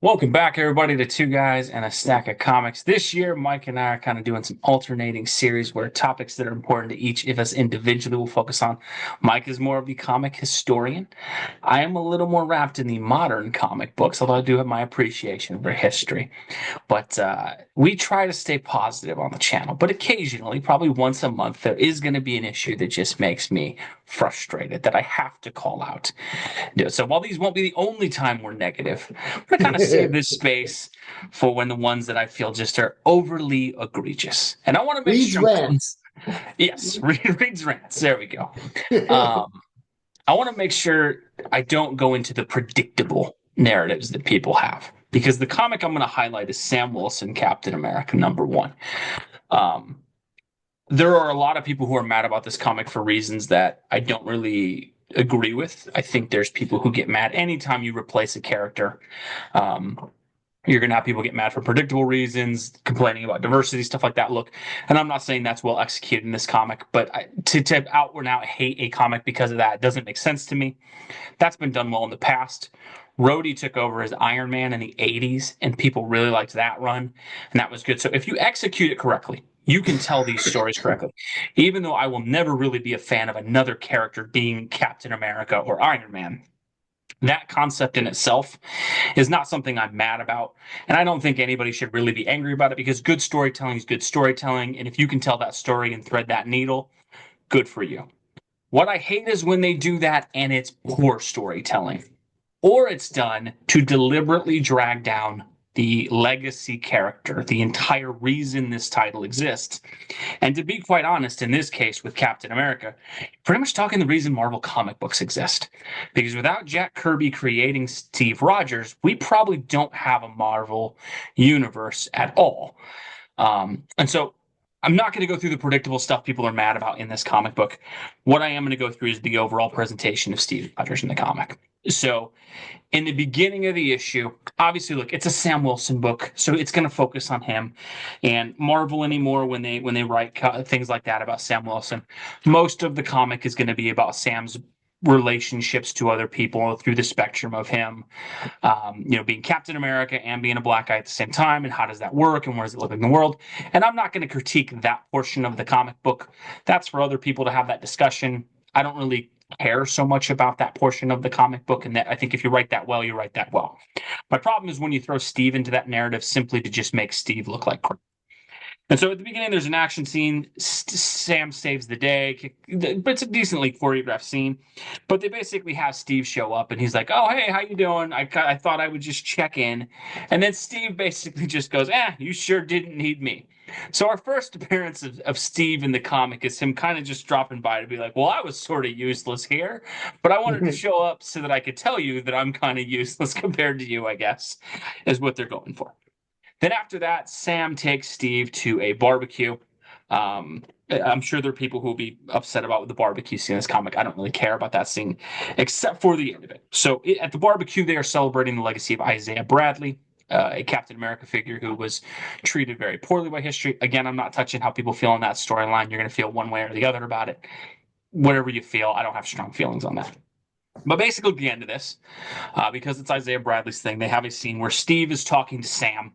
Welcome back, everybody, to Two Guys and a Stack of Comics. This year, Mike and I are kind of doing some alternating series where topics that are important to each of us individually will focus on. Mike is more of the comic historian. I am a little more wrapped in the modern comic books, although I do have my appreciation for history. But we try to stay positive on the channel. But occasionally, probably once a month, there is going to be an issue that just makes me frustrated that I have to call out. So while these won't be the only time we're negative, I'm going to kind of save this space for when the ones that I feel just are overly egregious. And I want to make Reads sure I'm, rants. yes, reads rants. There we go. Um, I want to make sure I don't go into the predictable narratives that people have. Because the comic I'm going to highlight is Sam Wilson, Captain America #1. Um, there are a lot of people who are mad about this comic for reasons that I don't really agree with. I think there's people who get mad anytime you replace a character. Um, you're going to have people get mad for predictable reasons, complaining about diversity, stuff like that. Look, and I'm not saying that's well executed in this comic, but to out and out hate a comic because of that doesn't make sense to me. That's been done well in the past. Rhodey took over as Iron Man in the 80s, and people really liked that run, and that was good. So if you execute it correctly, you can tell these stories correctly. Even though I will never really be a fan of another character being Captain America or Iron Man, that concept in itself is not something I'm mad about. And I don't think anybody should really be angry about it because good storytelling is good storytelling. And if you can tell that story and thread that needle, good for you. What I hate is when they do that and it's poor storytelling, or it's done to deliberately drag down the legacy character, the entire reason this title exists. And to be quite honest, in this case with Captain America, pretty much talking the reason Marvel comic books exist. Because without Jack Kirby creating Steve Rogers, we probably don't have a Marvel universe at all. And so I'm not going to go through the predictable stuff people are mad about in this comic book. What I am going to go through is the overall presentation of Steve Rogers in the comic. So, in the beginning of the issue, obviously, look, it's a Sam Wilson book, so it's going to focus on him. And Marvel anymore, when they write things like that about Sam Wilson, most of the comic is going to be about Sam's relationships to other people through the spectrum of him being Captain America and being a black guy at the same time, and how does that work, and where does it live in the world? And I'm not going to critique that portion of the comic book. That's for other people to have that discussion. I don't really care so much about that portion of the comic book, and that I think if you write that well, you write that well. My problem is when you throw Steve into that narrative simply to just make Steve look like crap. And so at the beginning, there's an action scene. Sam saves the day, but it's a decently choreographed scene. But they basically have Steve show up, and he's like, "Oh, hey, how you doing? I thought I would just check in." And then Steve basically just goes, you sure didn't need me." So our first appearance of Steve in the comic is him kind of just dropping by to be like, "Well, I was sort of useless here, but I wanted to show up so that I could tell you that I'm kind of useless compared to you, I guess," is what they're going for. Then after that, Sam takes Steve to a barbecue. I'm sure there are people who will be upset about the barbecue scene in this comic. I don't really care about that scene, except for the end of it. So at the barbecue, they are celebrating the legacy of Isaiah Bradley, a Captain America figure who was treated very poorly by history. Again, I'm not touching how people feel on that storyline. You're going to feel one way or the other about it. Whatever you feel, I don't have strong feelings on that. But basically, at the end of this, because it's Isaiah Bradley's thing, they have a scene where Steve is talking to Sam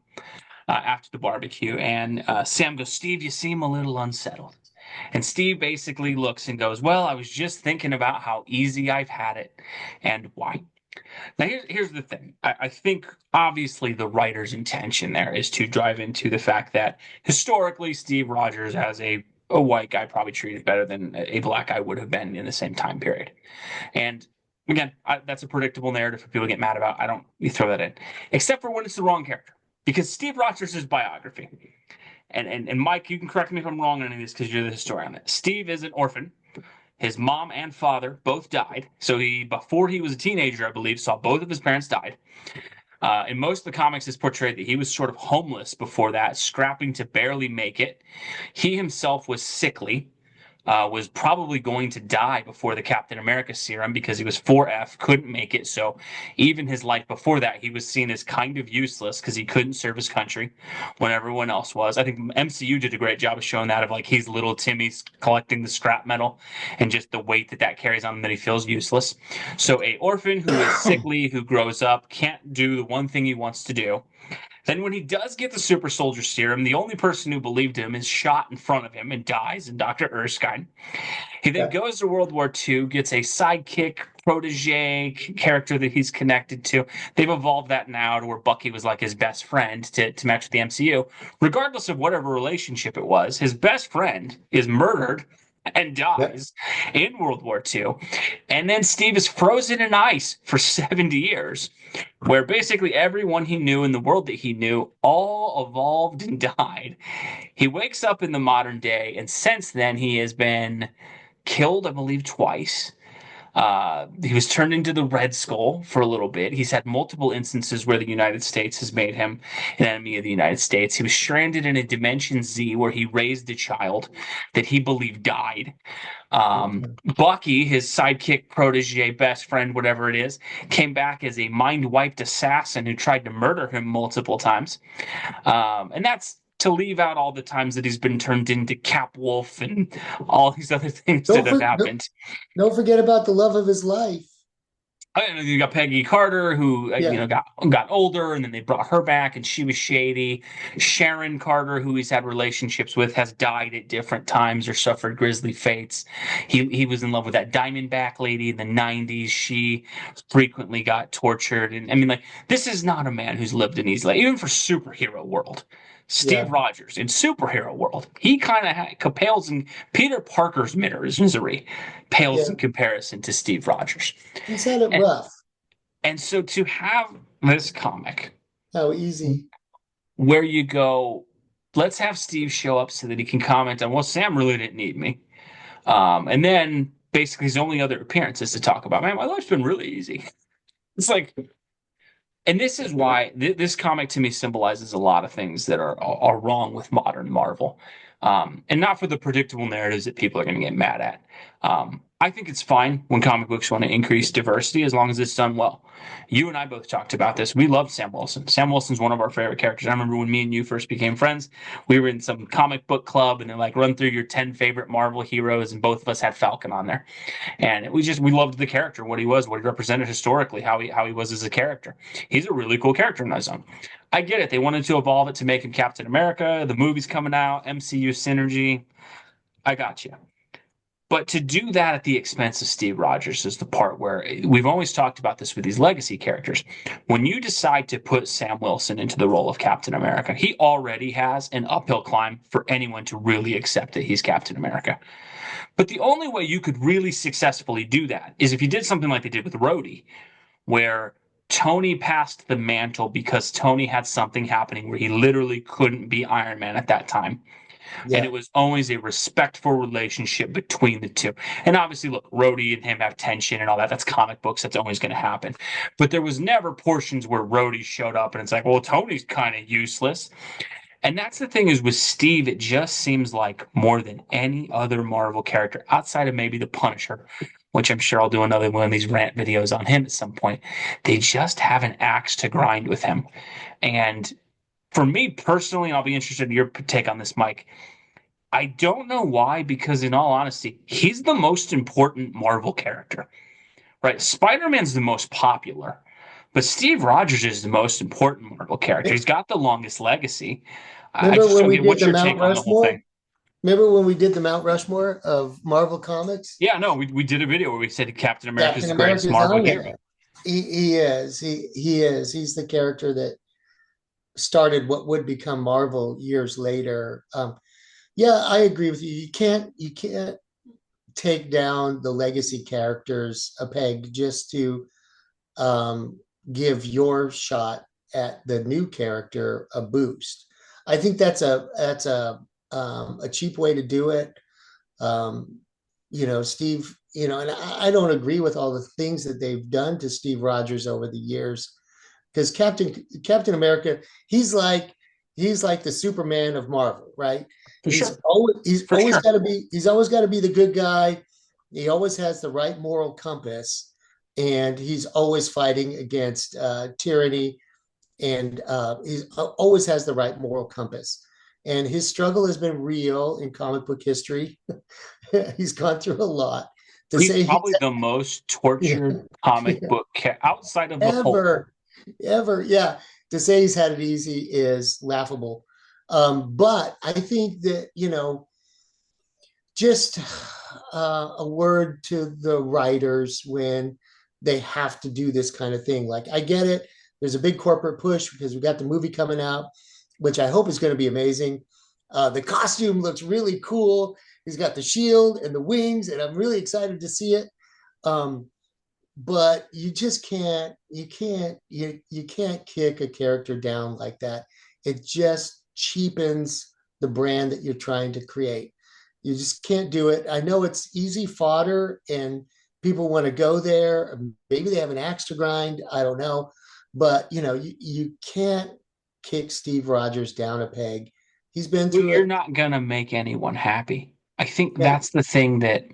after the barbecue. And Sam goes, "Steve, you seem a little unsettled." And Steve basically looks and goes, "Well, I was just thinking about how easy I've had it and why." Now, here's the thing. I think obviously the writer's intention there is to drive into the fact that historically Steve Rogers as a white guy probably treated better than a black guy would have been in the same time period. And again, that's a predictable narrative for people to get mad about. I don't you throw that in, except for when it's the wrong character. Because Steve Rogers' biography, and Mike, you can correct me if I'm wrong on any of this because you're the historian on it. Steve is an orphan. His mom and father both died. So before he was a teenager, I believe, saw both of his parents died. In most of the comics, it's portrayed that he was sort of homeless before that, scrapping to barely make it. He himself was sickly. was probably going to die before the Captain America serum because he was 4F, couldn't make it. So even his life before that, he was seen as kind of useless because he couldn't serve his country when everyone else was. I think MCU did a great job of showing that of like he's little Timmy's collecting the scrap metal and just the weight that that carries on him that he feels useless. So a orphan who is sickly, who grows up, can't do the one thing he wants to do. Then, when he does get the super soldier serum, the only person who believed him is shot in front of him and dies in Dr. Erskine. He then Yeah. goes to World War II, gets a sidekick protege character that he's connected to. They've evolved that now to where Bucky was like his best friend to match with the MCU. Regardless of whatever relationship it was, his best friend is murdered and Yeah. dies in World War II. And then Steve is frozen in ice for 70 years, where basically everyone he knew in the world that he knew all evolved and died. He wakes up in the modern day, and since then he has been killed, I believe, twice. He was turned into the Red Skull for a little bit. He's had multiple instances where the United States has made him an enemy of the United States. He was stranded in a Dimension Z where he raised a child that he believed died. Bucky, his sidekick, protege, best friend, whatever it is, came back as a mind wiped assassin who tried to murder him multiple times. And that's to leave out all the times that he's been turned into Cap Wolf and all these other things that Don't have for, happened. don't forget about the love of his life. You got Peggy Carter, who Yeah. got older, and then they brought her back, and she was shady. Sharon Carter, who he's had relationships with, has died at different times or suffered grisly fates. He was in love with that Diamondback lady in the '90s. She frequently got tortured, and I mean, like this is not a man who's lived an easy life, even for superhero world. Steve Yeah. Rogers in superhero world, he kind of pales in Peter Parker's misery, pales Yeah. in comparison to Steve Rogers. He's had it And rough. and so to have this comic How easy. where you go, let's have Steve show up so that he can comment on, well, Sam really didn't need me. And then basically his only other appearance is to talk about, man, my life's been really easy. It's like, and this is why this comic to me symbolizes a lot of things that are wrong with modern Marvel, and not for the predictable narratives that people are going to get mad at. I think it's fine when comic books want to increase diversity as long as it's done well. You and I both talked about this. We love Sam Wilson. Sam Wilson's one of our favorite characters. I remember when me and you first became friends, we were in some comic book club and they're like, run through your 10 favorite Marvel heroes, and both of us had Falcon on there. And we loved the character, what he was, what he represented historically, how he was as a character. He's a really cool character in that zone. I get it. They wanted to evolve it to make him Captain America. The movie's coming out, MCU synergy. I got you. But to do that at the expense of Steve Rogers is the part where we've always talked about this with these legacy characters. When you decide to put Sam Wilson into the role of Captain America, he already has an uphill climb for anyone to really accept that he's Captain America. But the only way you could really successfully do that is if you did something like they did with Rhodey, where Tony passed the mantle because Tony had something happening where he literally couldn't be Iron Man at that time. And it Yeah. was always a respectful relationship between the two. And obviously, look, Rhodey and him have tension and all that. That's comic books. That's always going to happen. But there was never portions where Rhodey showed up and it's like, well, Tony's kind of useless. And that's the thing is with Steve, it just seems like more than any other Marvel character outside of maybe the Punisher, which I'm sure I'll do another one of these rant videos on him at some point. They just have an axe to grind with him. And for me personally, and I'll be interested in your take on this, Mike. I don't know why, because in all honesty, he's the most important Marvel character, right? Spider-Man's the most popular, but Steve Rogers is the most important Marvel character. He's got the longest legacy. I Remember just when don't we get did what's the your Mount take on the whole thing? Rushmore? Remember when we did the Mount Rushmore of Marvel Comics? Yeah, no, we did a video where we said Captain America is Captain the greatest America's Marvel on hero. there. He is. He is. He's the character that started what would become Marvel years later. Yeah, I agree with you. You can't take down the legacy characters a peg just to um, give your shot at the new character a boost. I think that's a cheap way to do it. Um, Steve, and I don't agree with all the things that they've done to Steve Rogers over the years because Captain America, he's like he's like the Superman of Marvel, right? For sure. He's For always sure. got to be he's always got to be the good guy. He always has the right moral compass, and he's always fighting against tyranny, and he's always has the right moral compass. And his struggle has been real in comic book history. He's gone through a lot. To He's say he's probably the most yeah, tortured comic yeah, book outside of the Hulk. ever, ever, yeah. To say he's had it easy is laughable. But I think that just a word to the writers when they have to do this kind of thing. Like, I get it. There's a big corporate push because we got the movie coming out, which I hope is going to be amazing. The costume looks really cool. He's got the shield and the wings, and I'm really excited to see it. Um, but you just can't kick a character down like that. It just cheapens the brand that you're trying to create. You just can't do it. I know it's easy fodder and people want to go there. Maybe they have an axe to grind. I don't know. But you can't kick Steve Rogers down a peg. He's been Well, through you're it. not gonna make anyone happy. I think Yeah. that's the thing that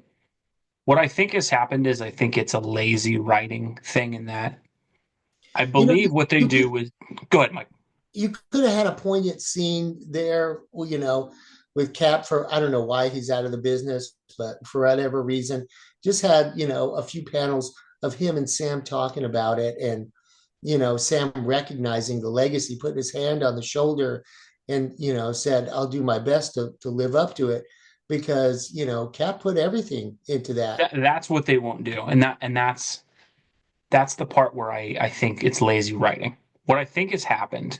what I think has happened is I think it's a lazy writing thing in that I You know, believe what they you could do is go ahead, Mike. you could have had a poignant scene there, with Cap for I don't know why he's out of the business, but for whatever reason, just had a few panels of him and Sam talking about it, and Sam recognizing the legacy, putting his hand on the shoulder, and said, "I'll do my best to live up to it," because Cap put everything into that. That's what they won't do, and that's the part where I think it's lazy writing. What I think has happened.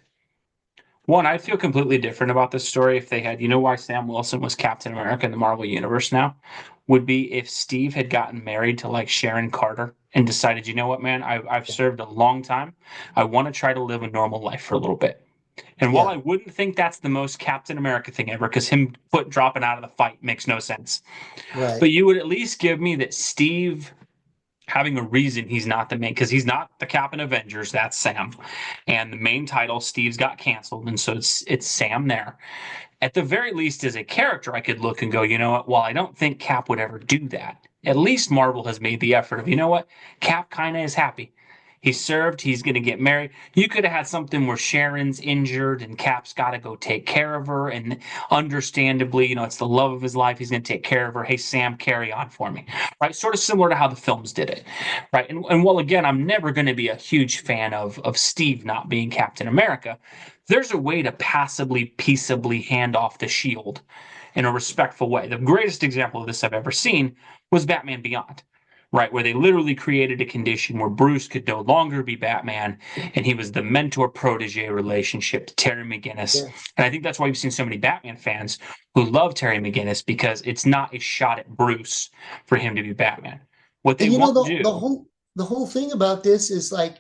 One, I feel completely different about this story if they had, why Sam Wilson was Captain America in the Marvel Universe now, would be if Steve had gotten married to like Sharon Carter and decided, you know what, man, I've served a long time. I want to try to live a normal life for a little bit. And while Yeah, I wouldn't think that's the most Captain America thing ever, because him foot dropping out of the fight makes no sense, right. but you would at least give me that Steve having a reason he's not the main because he's not the Captain Avengers. That's Sam, and the main title Steve's got canceled, and so it's Sam there. At the very least, as a character, I could look and go, you know what? While I don't think Cap would ever do that, at least Marvel has made the effort of, you know what? Cap kind of is happy. He served. He's going to get married. You could have had something where Sharon's injured and Cap's got to go take care of her. And understandably, it's the love of his life. He's going to take care of her. Hey, Sam, carry on for me. Right? Sort of similar to how the films did it. Right. And while, again, I'm never going to be a huge fan of Steve not being Captain America, there's a way to passably, peaceably hand off the shield in a respectful way. The greatest example of this I've ever seen was Batman Beyond, right? Where they literally created a condition where Bruce could no longer be Batman and he was the mentor protege relationship to Terry McGinnis. Yeah. And I think that's why you've seen so many Batman fans who love Terry McGinnis because it's not a shot at Bruce for him to be Batman. What they And won't the do. whole thing about this is like,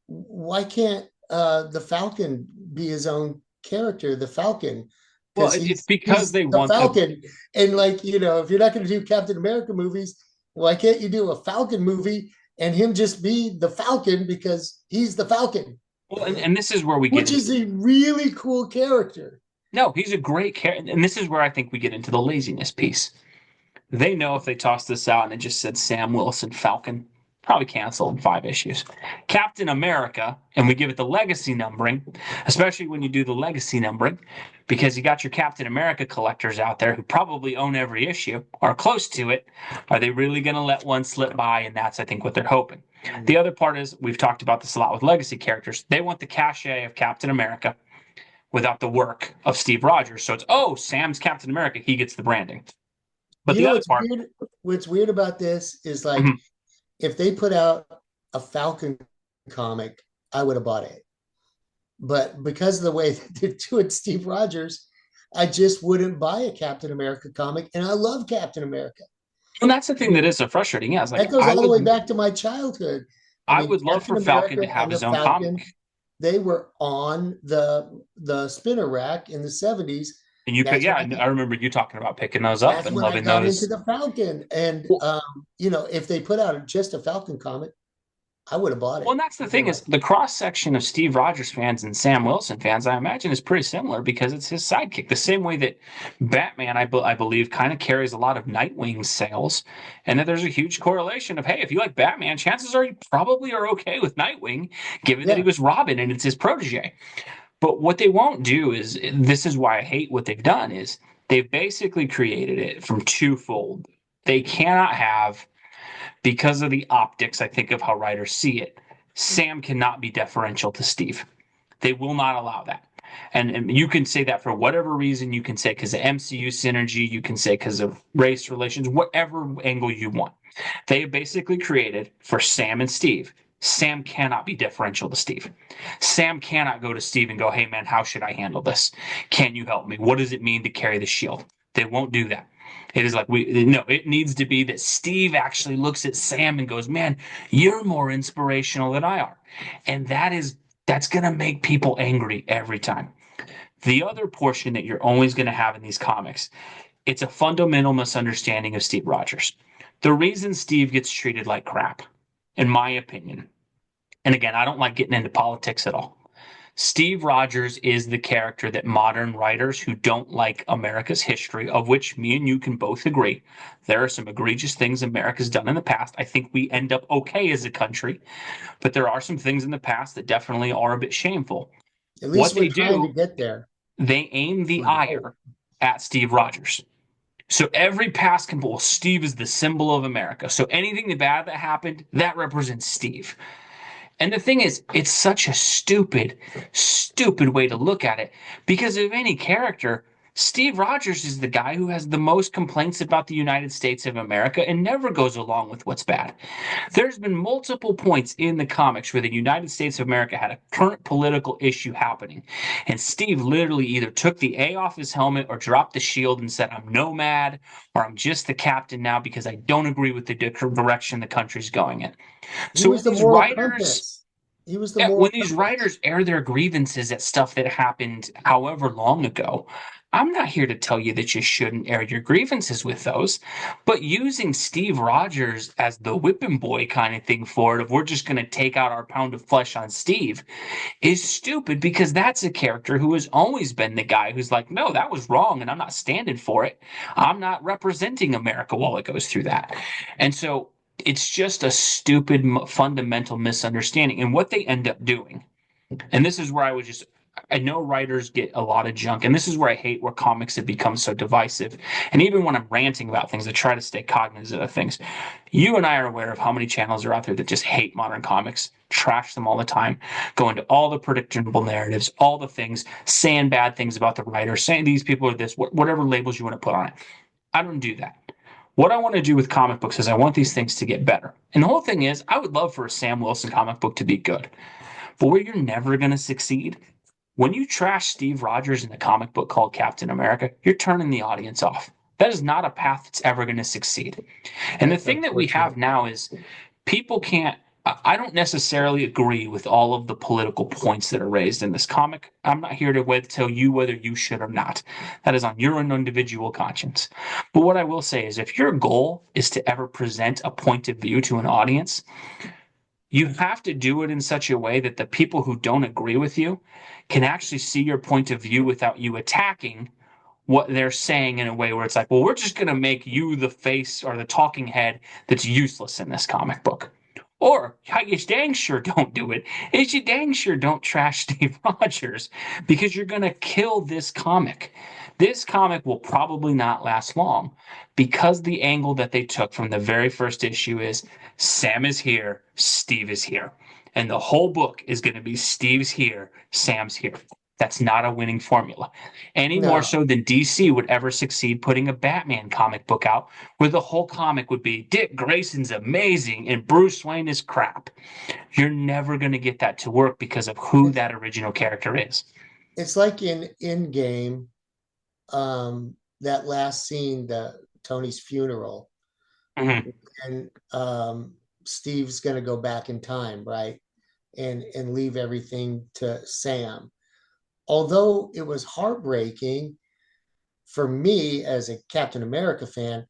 why can't the Falcon be his own character, the Falcon? Well, Because it's he's because he's they the want a Falcon. And like, if you're not going to do Captain America movies, why can't you do a Falcon movie and him just be the Falcon because he's the Falcon, well, and this is where we get which into is a really cool character. no, he's a great character, and this is where I think we get into the laziness piece. They know if they toss this out and it just said Sam Wilson Falcon, probably cancel in 5 issues. Captain America, and we give it the legacy numbering, especially when you do the legacy numbering, because you got your Captain America collectors out there who probably own every issue or close to it. Are they really going to let one slip by? And that's, I think, what they're hoping. The other part is we've talked about this a lot with legacy characters. They want the cachet of Captain America without the work of Steve Rogers. So it's, oh, Sam's Captain America. He gets the branding. But You the know other what's part, weird? What's weird about this is like mhm, if they put out a Falcon comic, I would have bought it. But because of the way that they're doing Steve Rogers, I just wouldn't buy a Captain America comic. And I love Captain America. and that's the thing You that know, is so frustrating. Yeah, it's like that goes all the way back to my childhood. I I mean, would love Captain for Falcon to America have and the his own Falcon, comic. they were on the spinner rack in the 70s. And you pick, That's yeah, when I and I remember you talking about picking those up that's and when I loving got into those. the Falcon. And Well, if they put out just a Falcon comic, I would have bought Well, it. and that's the I'd be thing like, is the cross section of Steve Rogers fans and Sam Wilson fans, I imagine, is pretty similar because it's his sidekick. The same way that Batman, I believe, kind of carries a lot of Nightwing sales, and that there's a huge correlation of, hey, if you like Batman, chances are you probably are okay with Nightwing, given that he yeah, was Robin and it's his protege. But what they won't do is, this is why I hate what they've done, is they've basically created it from twofold. They cannot have, because of the optics, I think, of how writers see it, Sam cannot be deferential to Steve. They will not allow that. And you can say that for whatever reason. You can say because of MCU synergy. You can say because of race relations, whatever angle you want. They basically created for Sam and Steve. Sam cannot be deferential to Steve. Sam cannot go to Steve and go, hey, man, how should I handle this? Can you help me? What does it mean to carry the shield? They won't do that. It is like no, it needs to be that Steve actually looks at Sam and goes, man, you're more inspirational than I are. And that's going to make people angry every time. The other portion that you're always going to have in these comics, it's a fundamental misunderstanding of Steve Rogers. The reason Steve gets treated like crap, in my opinion, and again, I don't like getting into politics at all. Steve Rogers is the character that modern writers who don't like America's history, of which me and you can both agree, there are some egregious things America's done in the past. I think we end up okay as a country, but there are some things in the past that definitely are a bit shameful. at What least we're they trying to do, get there. they aim the I hope. ire at Steve Rogers. So every past can, well, Steve is the symbol of America. So anything bad that happened, that represents Steve. And the thing is, it's such a stupid, stupid way to look at it because of any character. Steve Rogers is the guy who has the most complaints about the United States of America and never goes along with what's bad. There's been multiple points in the comics where the United States of America had a current political issue happening. And Steve literally either took the A off his helmet or dropped the shield and said, I'm nomad or I'm just the captain now because I don't agree with the direction the country's going in. He So was the moral compass. He was the when moral these compass. writers air their grievances at stuff that happened however long ago, I'm not here to tell you that you shouldn't air your grievances with those, but using Steve Rogers as the whipping boy kind of thing for it, if we're just going to take out our pound of flesh on Steve, is stupid because that's a character who has always been the guy who's like, no, that was wrong and I'm not standing for it. I'm not representing America while it goes through that. And so it's just a stupid fundamental misunderstanding. And what they end up doing, and this is where I know writers get a lot of junk, and this is where I hate where comics have become so divisive. And even when I'm ranting about things, I try to stay cognizant of things. You and I are aware of how many channels are out there that just hate modern comics, trash them all the time, go into all the predictable narratives, all the things, saying bad things about the writer, saying these people are this, whatever labels you want to put on it. I don't do that. What I want to do with comic books is I want these things to get better. And the whole thing is, I would love for a Sam Wilson comic book to be good. But where you're never going to succeed, when you trash Steve Rogers in a comic book called Captain America, you're turning the audience off. That is not a path that's ever going to succeed. And the That's thing that we have unfortunate. now is people can't. I don't necessarily agree with all of the political points that are raised in this comic. I'm not here to tell you whether you should or not. That is on your own individual conscience. But what I will say is if your goal is to ever present a point of view to an audience, you have to do it in such a way that the people who don't agree with you can actually see your point of view without you attacking what they're saying in a way where it's like, well, we're just going to make you the face or the talking head that's useless in this comic book. Or how you dang sure don't do it is you dang sure don't trash Steve Rogers because you're going to kill this comic. This comic will probably not last long because the angle that they took from the very first issue is Sam is here, Steve is here. And the whole book is going to be Steve's here, Sam's here. That's not a winning formula. Any more No, so than DC would ever succeed putting a Batman comic book out where the whole comic would be Dick Grayson's amazing and Bruce Wayne is crap. You're never going to get that to work because of who it's that original character is. it's like in game, that last scene, the Tony's funeral, Mhm. and Steve's gonna go back in time, right? And leave everything to Sam. Although it was heartbreaking for me as a Captain America fan,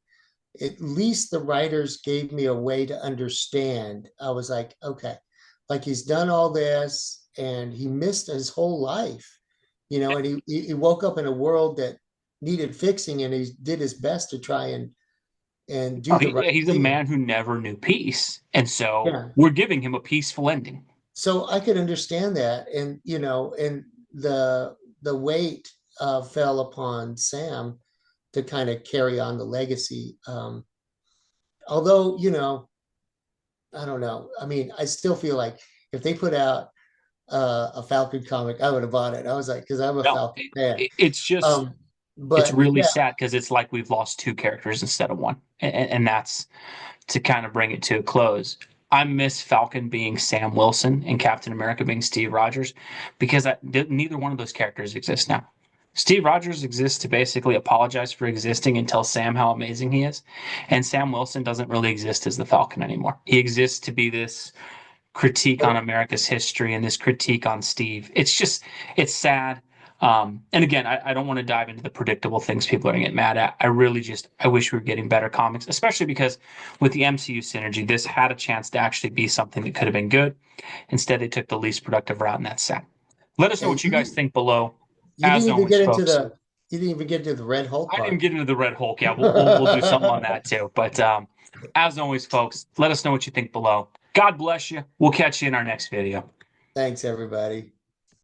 at least the writers gave me a way to understand. I was like, okay, like he's done all this and he missed his whole life, and he woke up in a world that needed fixing, and he did his best to try and do Oh, the right he's a thing. man who never knew peace, and so Yeah. we're giving him a peaceful ending. So I could understand that. And, and the weight fell upon Sam to kind of carry on the legacy. Although, I don't know. I mean, I still feel like if they put out a Falcon comic, I would have bought it. I was like, because I'm a No, Falcon fan. it's just Um, it's but really yeah, sad because it's like we've lost two characters instead of one, and that's to kind of bring it to a close. I miss Falcon being Sam Wilson and Captain America being Steve Rogers because neither one of those characters exists now. Steve Rogers exists to basically apologize for existing and tell Sam how amazing he is. And Sam Wilson doesn't really exist as the Falcon anymore. He exists to be this critique on America's history and this critique on Steve. It's sad. And again, I don't want to dive into the predictable things people are going to get mad at. I wish we were getting better comics, especially because with the MCU synergy, this had a chance to actually be something that could have been good. Instead, they took the least productive route, and that's sad. Let us yeah, know what you guys think below. you As didn't even always, get into folks, the Red Hulk I didn't part. get into the Red Hulk. Yeah, we'll do something on that too. But as always, folks, let us know what you think below. God bless you. We'll catch you in our next video. Thanks, everybody.